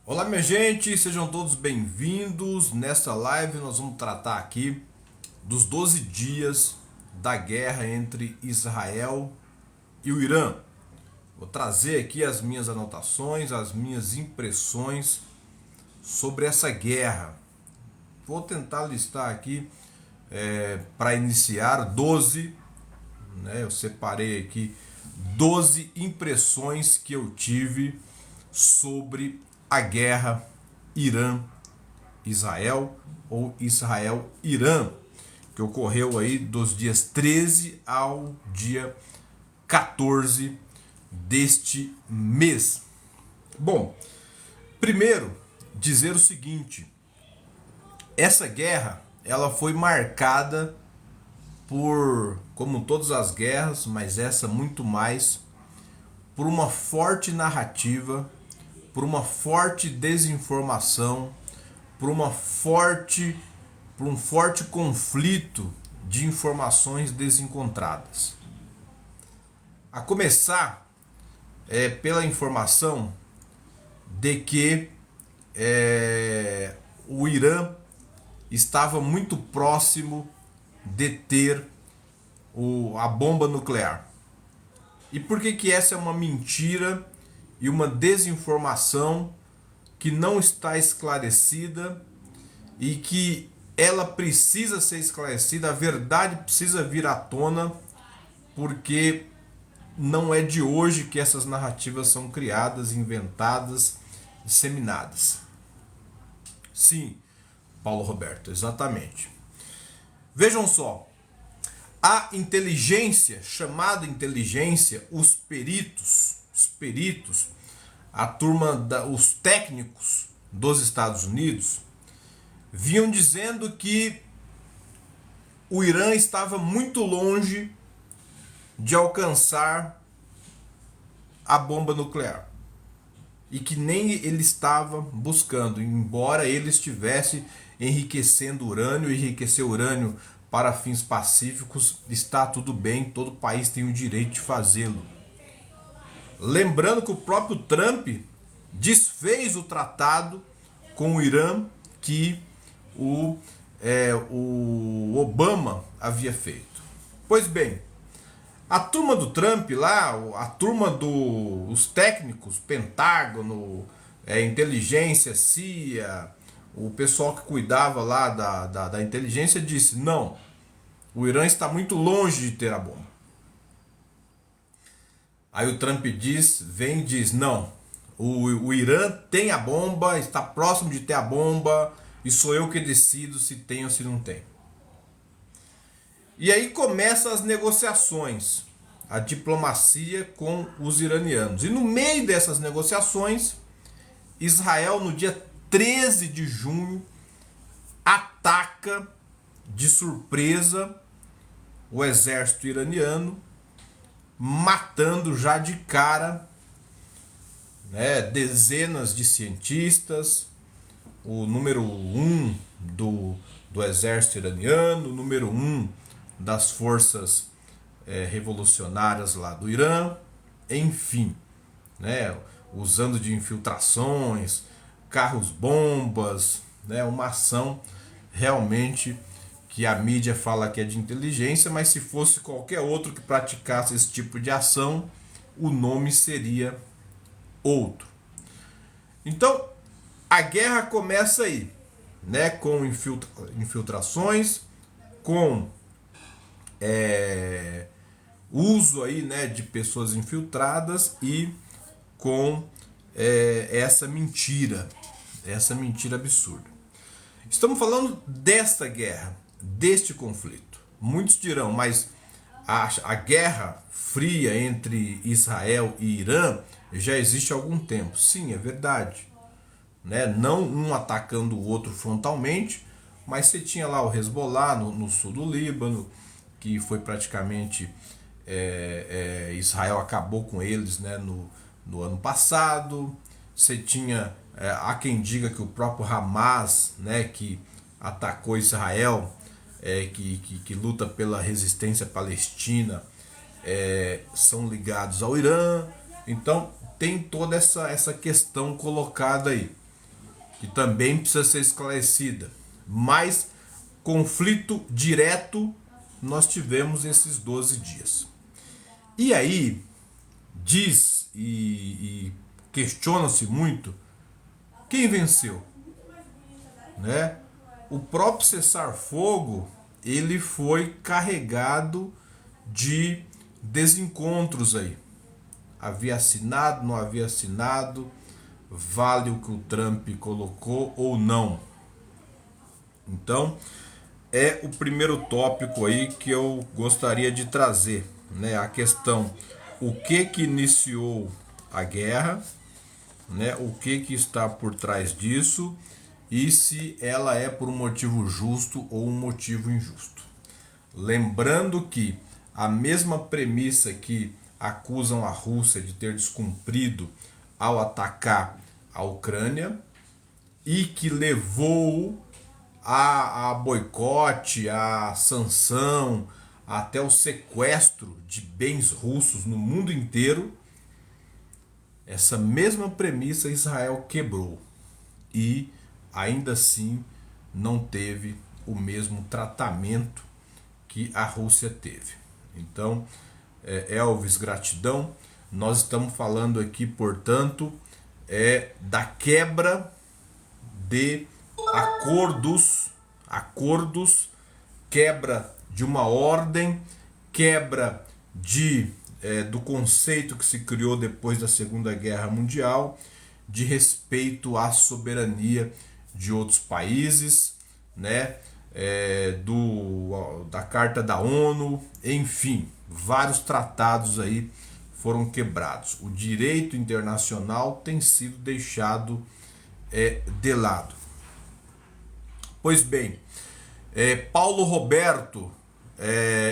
Olá, minha gente, sejam todos bem-vindos. Nesta live nós vamos tratar aqui dos 12 dias da guerra entre Israel e o Irã. Vou trazer aqui as minhas anotações, as minhas impressões sobre essa guerra. Vou tentar listar aqui para iniciar 12, né? Eu separei aqui 12 impressões que eu tive sobre a guerra Irã-Israel ou Israel-Irã, que ocorreu aí dos dias 13 ao dia 14 deste mês. Bom, primeiro dizer o seguinte: essa guerra ela foi marcada por, como todas as guerras, mas essa muito mais, por uma forte narrativa, por uma forte desinformação, por um forte conflito de informações desencontradas. A começar pela informação de que o Irã estava muito próximo de ter a bomba nuclear. E por que essa é uma mentira e uma desinformação que não está esclarecida e que ela precisa ser esclarecida, a verdade precisa vir à tona, porque não é de hoje que essas narrativas são criadas, inventadas, disseminadas. Sim, Paulo Roberto, exatamente. Vejam só, a inteligência, chamada inteligência, os peritos, a turma, os técnicos dos Estados Unidos, vinham dizendo que o Irã estava muito longe de alcançar a bomba nuclear. E que nem ele estava buscando, embora ele estivesse enriquecendo urânio, enriquecer urânio para fins pacíficos, está tudo bem, todo país tem o direito de fazê-lo. Lembrando que o próprio Trump desfez o tratado com o Irã que o Obama havia feito. Pois bem, a turma do Trump lá, a turma dos técnicos, Pentágono, inteligência, CIA, o pessoal que cuidava lá da inteligência disse: não, o Irã está muito longe de ter a bomba. Aí o Trump vem e diz: não, o Irã tem a bomba, está próximo de ter a bomba, e sou eu que decido se tem ou se não tem. E aí começam as negociações, a diplomacia com os iranianos. E no meio dessas negociações, Israel, no dia 13 de junho, ataca de surpresa o exército iraniano, matando já de cara, né, dezenas de cientistas, o número 1 do exército iraniano, o número 1 das forças revolucionárias lá do Irã, enfim, né, usando de infiltrações, carros-bombas, né, uma ação realmente que a mídia fala que é de inteligência, mas se fosse qualquer outro que praticasse esse tipo de ação, o nome seria outro. Então, a guerra começa aí, né, com infiltrações, com uso aí, né, de pessoas infiltradas e com essa mentira absurda. Estamos falando desta guerra, deste conflito. Muitos dirão, mas a guerra fria entre Israel e Irã já existe há algum tempo. Sim, é verdade. Né? Não um atacando o outro frontalmente, mas você tinha lá o Hezbollah no sul do Líbano, que foi praticamente Israel acabou com eles, né, no ano passado. Você tinha, há quem diga que o próprio Hamas, né, que atacou Israel, que luta pela resistência palestina, são ligados ao Irã. Então tem toda essa questão colocada aí. que também precisa ser esclarecida. Mas conflito direto nós tivemos esses 12 dias. E aí diz e questiona-se muito quem venceu, né? O próprio cessar-fogo ele foi carregado de desencontros aí. Havia assinado, não havia assinado, vale o que o Trump colocou ou não. Então, é o primeiro tópico aí que eu gostaria de trazer, né? A questão, o que iniciou a guerra, né? O que está por trás disso e se ela é por um motivo justo ou um motivo injusto. Lembrando que a mesma premissa que acusam a Rússia de ter descumprido ao atacar a Ucrânia e que levou a boicote, a sanção, até o sequestro de bens russos no mundo inteiro, essa mesma premissa Israel quebrou e ainda assim não teve o mesmo tratamento que a Rússia teve. Então, Elvis, gratidão. Nós estamos falando aqui, portanto, da quebra de acordos, quebra de uma ordem, quebra do conceito que se criou depois da Segunda Guerra Mundial, de respeito à soberania de outros países, né? Da Carta da ONU, enfim, vários tratados aí foram quebrados. O direito internacional tem sido deixado de lado. Pois bem, Paulo Roberto,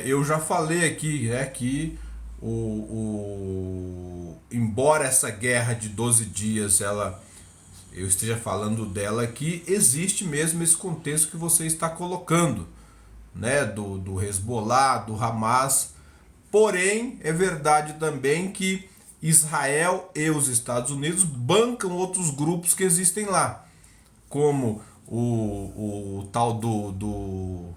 eu já falei aqui que embora essa guerra de 12 dias eu esteja falando dela aqui, existe mesmo esse contexto que você está colocando, né, do Hezbollah, do Hamas. Porém, é verdade também que Israel e os Estados Unidos bancam outros grupos que existem lá, como o tal do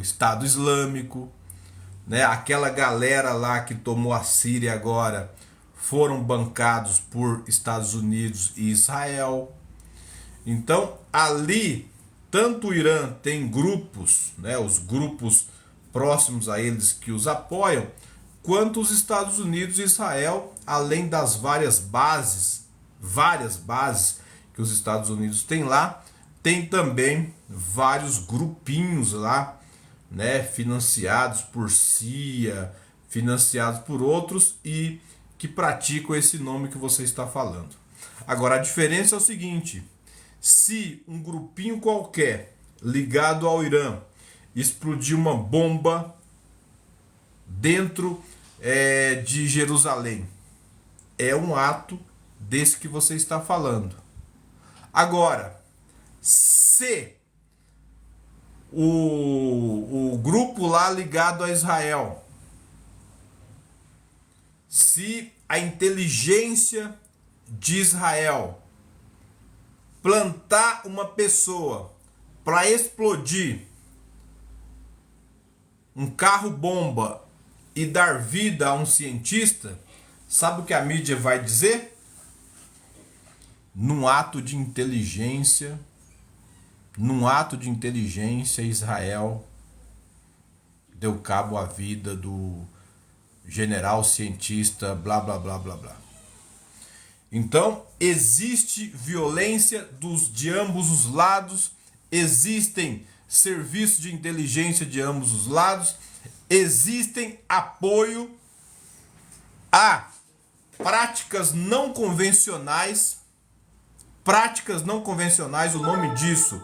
Estado Islâmico, né? Aquela galera lá que tomou a Síria agora foram bancados por Estados Unidos e Israel. Então, ali, tanto o Irã tem grupos, né, os grupos próximos a eles que os apoiam, quanto os Estados Unidos e Israel, além das várias bases que os Estados Unidos têm lá, tem também vários grupinhos lá, né, financiados por CIA, financiados por outros e que praticam esse nome que você está falando. Agora, a diferença é o seguinte: se um grupinho qualquer ligado ao Irã explodir uma bomba dentro de Jerusalém, é um ato desse que você está falando. Agora, se o grupo lá ligado a Israel, se a inteligência de Israel plantar uma pessoa para explodir um carro-bomba e dar vida a um cientista, sabe o que a mídia vai dizer? Num ato de inteligência, Israel deu cabo à vida do general cientista, blá blá blá blá blá. Então, existe violência de ambos os lados, existem serviços de inteligência de ambos os lados, existem apoio a práticas não convencionais. O nome disso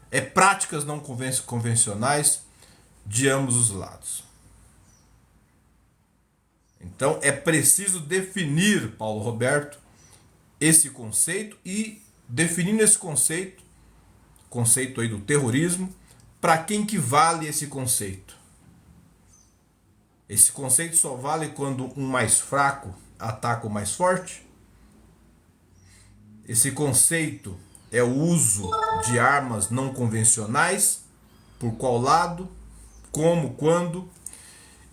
é práticas não convencionais de ambos os lados. Então é preciso definir, Paulo Roberto, esse conceito e definindo esse conceito aí do terrorismo, para quem que vale esse conceito? Esse conceito só vale quando um mais fraco ataca o mais forte? Esse conceito é o uso de armas não convencionais. Por qual lado? Como? Quando?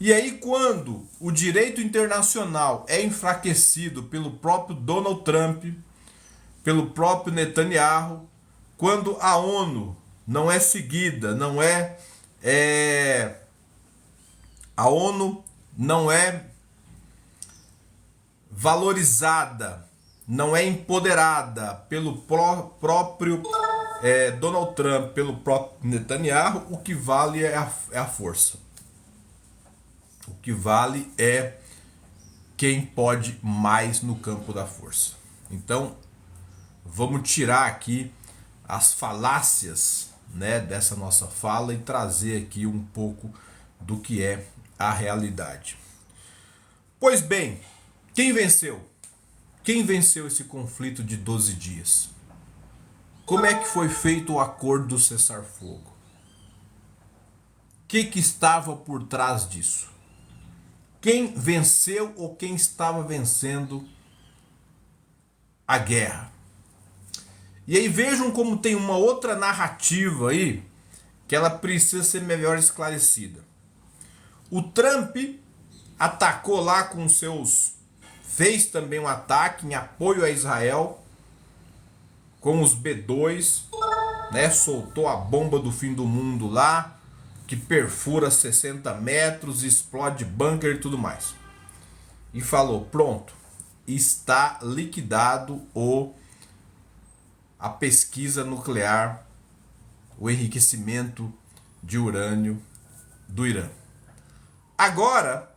E aí, quando o direito internacional é enfraquecido pelo próprio Donald Trump, pelo próprio Netanyahu, quando a ONU não é seguida, a ONU não é valorizada, não é empoderada pelo próprio Donald Trump, pelo próprio Netanyahu, o que vale é a força. O que vale é quem pode mais no campo da força. Então, vamos tirar aqui as falácias, né, dessa nossa fala e trazer aqui um pouco do que é a realidade. Pois bem, quem venceu? Quem venceu esse conflito de 12 dias? Como é que foi feito o acordo do cessar-fogo? O que estava por trás disso? Quem venceu ou quem estava vencendo a guerra? E aí vejam como tem uma outra narrativa aí que ela precisa ser melhor esclarecida. O Trump atacou lá com fez também um ataque em apoio a Israel com os B-2, né? Soltou a bomba do fim do mundo lá, que perfura 60 metros, explode bunker e tudo mais. E falou, pronto, está liquidado a pesquisa nuclear, o enriquecimento de urânio do Irã. Agora,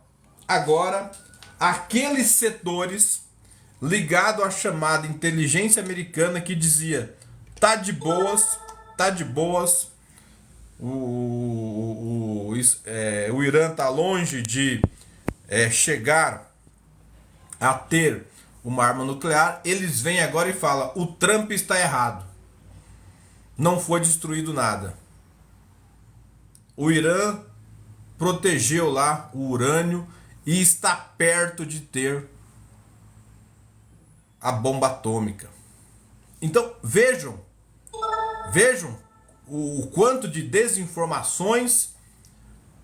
aqueles setores ligados à chamada inteligência americana que dizia tá de boas, o Irã tá longe de chegar a ter uma arma nuclear, eles vêm agora e falam, o Trump está errado. Não foi destruído nada. O Irã protegeu lá o urânio e está perto de ter a bomba atômica. Então, vejam o quanto de desinformações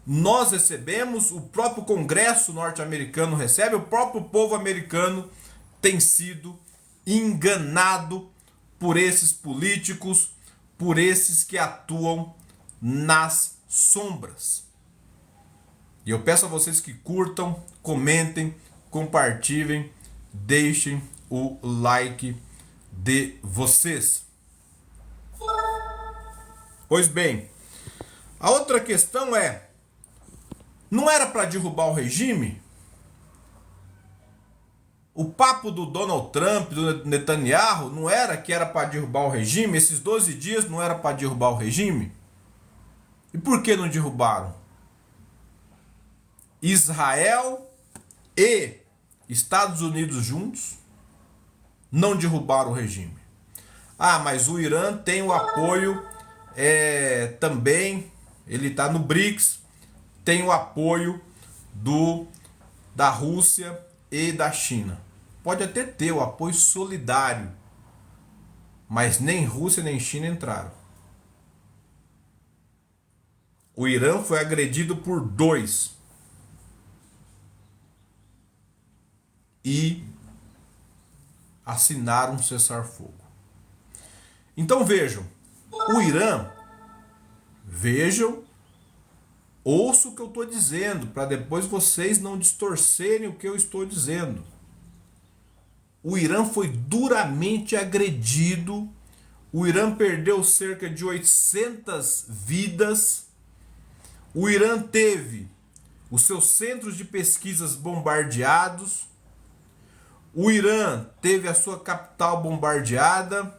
nós recebemos, o próprio Congresso norte-americano recebe, o próprio povo americano tem sido enganado por esses políticos, por esses que atuam nas sombras. E eu peço a vocês que curtam, comentem, compartilhem, deixem o like de vocês. Pois bem, a outra questão é, não era para derrubar o regime? O papo do Donald Trump, do Netanyahu, não era que era para derrubar o regime? Esses 12 dias não era para derrubar o regime? E por que não derrubaram? Israel e Estados Unidos juntos não derrubaram o regime. Ah, mas o Irã tem o apoio também, ele está no BRICS, tem o apoio da Rússia e da China. Pode até ter o apoio solidário, mas nem Rússia nem China entraram. O Irã foi agredido por 2 e assinaram um cessar-fogo. Então vejam, o Irã, ouçam o que eu estou dizendo, para depois vocês não distorcerem o que eu estou dizendo. O Irã foi duramente agredido, o Irã perdeu cerca de 800 vidas, o Irã teve os seus centros de pesquisas bombardeados, o Irã teve a sua capital bombardeada,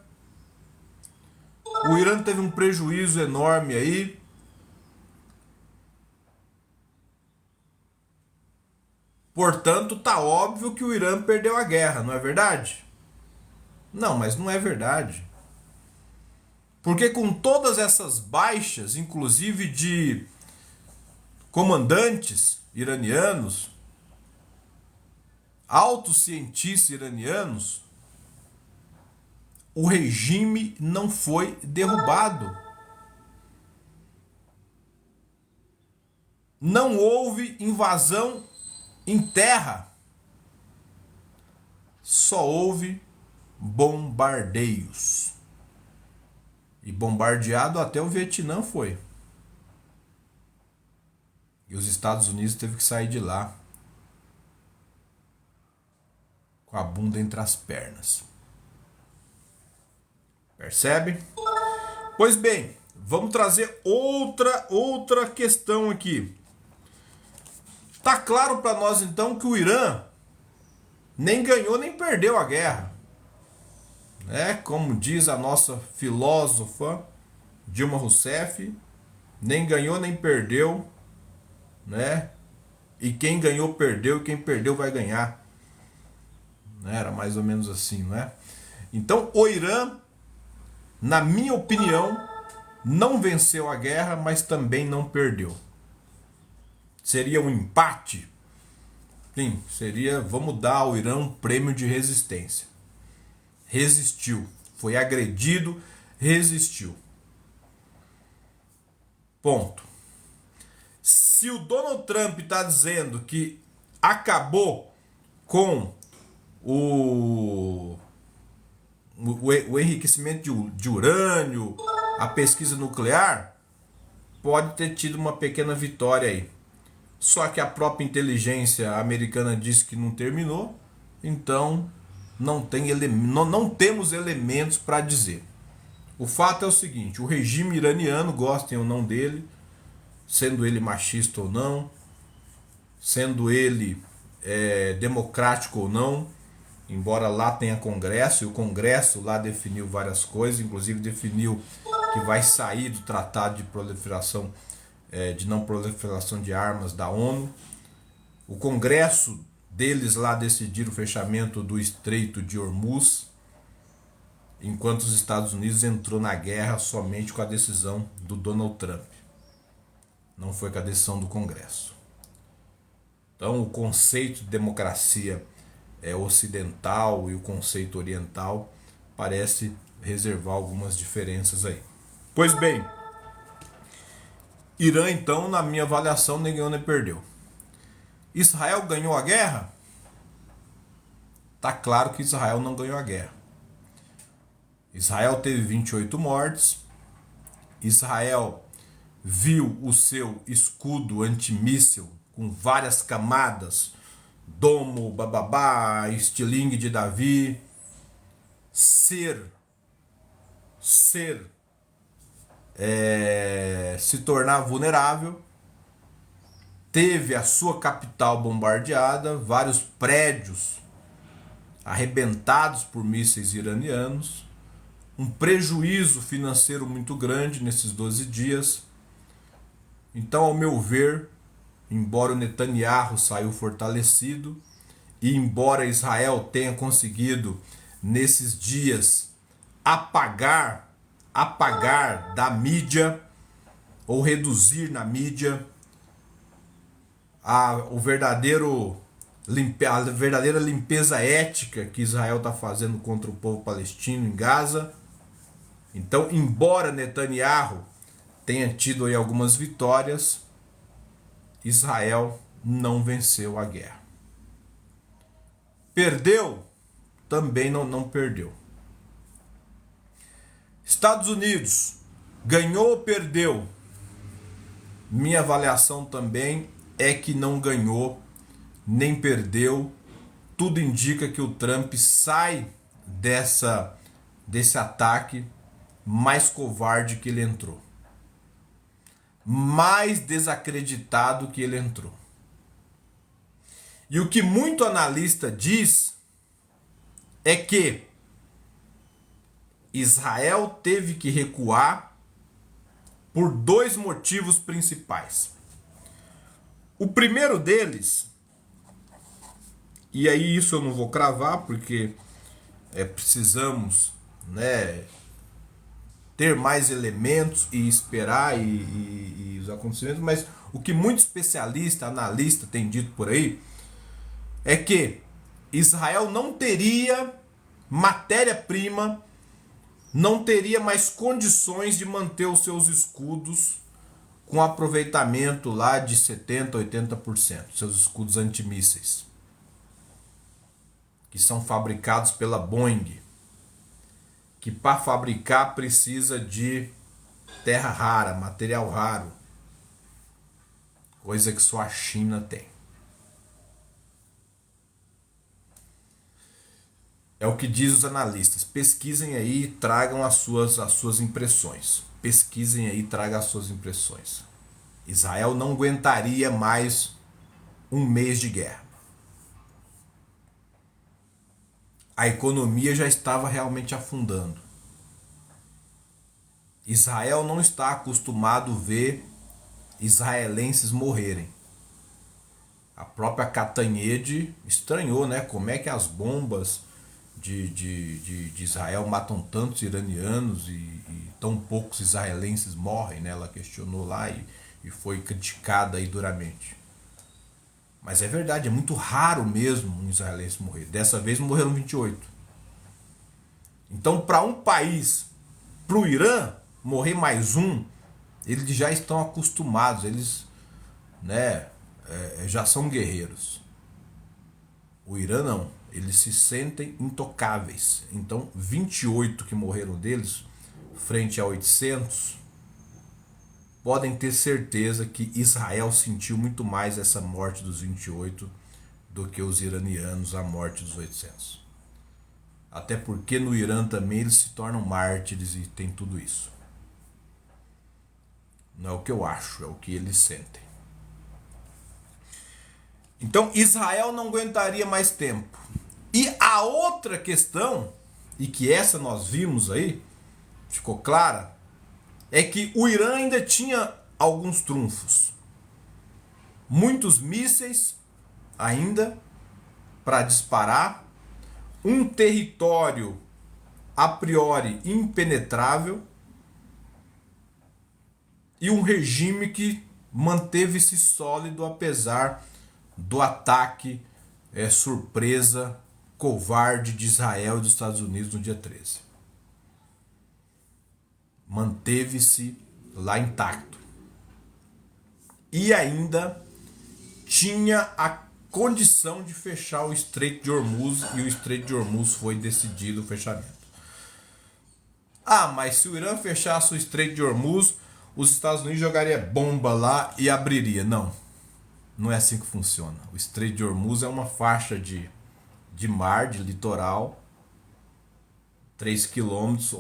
o Irã teve um prejuízo enorme aí. Portanto, tá óbvio que o Irã perdeu a guerra, não é verdade? Não, mas não é verdade. Porque com todas essas baixas, inclusive de comandantes iranianos, altos cientistas iranianos, o regime não foi derrubado. Não houve invasão em terra. Só houve bombardeios. E bombardeado até o Vietnã foi. E os Estados Unidos teve que sair de lá com a bunda entre as pernas. Percebe? Pois bem, vamos trazer outra questão aqui. Tá claro para nós então que o Irã nem ganhou nem perdeu a guerra. Como diz a nossa filósofa Dilma Rousseff, nem ganhou nem perdeu, né? E quem ganhou perdeu, e quem perdeu vai ganhar. Era mais ou menos assim, não é? Então o Irã, na minha opinião, não venceu a guerra, mas também não perdeu. Seria um empate? Sim, seria, vamos dar ao Irã um prêmio de resistência. Resistiu, foi agredido, resistiu. Ponto. Se o Donald Trump está dizendo que acabou com o enriquecimento de urânio, a pesquisa nuclear, pode ter tido uma pequena vitória aí. Só que a própria inteligência americana disse que não terminou, então não temos elementos para dizer. O fato é o seguinte: o regime iraniano, gostem ou não dele, sendo ele machista ou não, sendo ele democrático ou não, embora lá tenha congresso, e o congresso lá definiu várias coisas, inclusive definiu que vai sair do tratado de proliferação, de não proliferação de armas da ONU. O congresso deles lá decidiram o fechamento do Estreito de Hormuz, enquanto os Estados Unidos entrou na guerra somente com a decisão do Donald Trump. Não foi com a decisão do Congresso. Então o conceito de democracia ocidental e o conceito oriental parece reservar algumas diferenças aí. Pois bem, Irã então, na minha avaliação, nem ganhou nem perdeu. Israel ganhou a guerra? Tá claro que Israel não ganhou a guerra. Israel teve 28 mortes. Israel viu o seu escudo antimíssil com várias camadas, domo, bababá, estilingue de Davi, se tornar vulnerável. Teve a sua capital bombardeada, vários prédios arrebentados por mísseis iranianos, um prejuízo financeiro muito grande nesses 12 dias. Então, ao meu ver, embora o Netanyahu saiu fortalecido e embora Israel tenha conseguido nesses dias apagar da mídia ou reduzir na mídia a verdadeira limpeza ética que Israel está fazendo contra o povo palestino em Gaza. Então, embora Netanyahu tenha tido aí algumas vitórias, Israel não venceu a guerra. Perdeu? Também não perdeu. Estados Unidos ganhou ou perdeu? Minha avaliação também é que não ganhou nem perdeu. Tudo indica que o Trump sai desse ataque mais covarde que ele entrou, mais desacreditado que ele entrou. E o que muito analista diz é que Israel teve que recuar por dois motivos principais. O primeiro deles, e aí isso eu não vou cravar porque precisamos, ter mais elementos e esperar e os acontecimentos, mas o que muito especialista, analista tem dito por aí é que Israel não teria matéria-prima não teria mais condições de manter os seus escudos com aproveitamento lá de 70%, 80%, seus escudos antimísseis, que são fabricados pela Boeing, que para fabricar precisa de terra rara, material raro, coisa que só a China tem. É o que diz os analistas. Pesquisem aí e tragam as suas impressões. Pesquisem aí e tragam as suas impressões. Israel não aguentaria mais um mês de guerra. A economia já estava realmente afundando. Israel não está acostumado a ver israelenses morrerem. A própria Catanhede estranhou, né? Como é que as bombas de Israel matam tantos iranianos e tão poucos israelenses morrem, né? Ela questionou lá e foi criticada aí duramente. Mas é verdade, é muito raro mesmo um israelense morrer. Dessa vez morreram 28. Então, para um país, para o Irã, morrer mais um, eles já estão acostumados, eles, né, já são guerreiros. O Irã não, eles se sentem intocáveis. Então, 28 que morreram deles, frente a 800, podem ter certeza que Israel sentiu muito mais essa morte dos 28 do que os iranianos a morte dos 800. Até porque no Irã também eles se tornam mártires e tem tudo isso. Não é o que eu acho, é o que eles sentem. Então Israel não aguentaria mais tempo. E a outra questão, e que essa nós vimos aí, ficou clara, é que o Irã ainda tinha alguns trunfos. Muitos mísseis ainda para disparar, um território a priori impenetrável e um regime que manteve-se sólido apesar do ataque surpresa, covarde de Israel e dos Estados Unidos no dia 13. Manteve-se lá intacto. E ainda tinha a condição de fechar o Estreito de Hormuz, e o Estreito de Hormuz foi decidido o fechamento. Ah, mas se o Irã fechasse o Estreito de Hormuz, os Estados Unidos jogaria bomba lá e abriria. Não, não é assim que funciona. O Estreito de Hormuz é uma faixa de mar, de litoral, 3 quilômetros,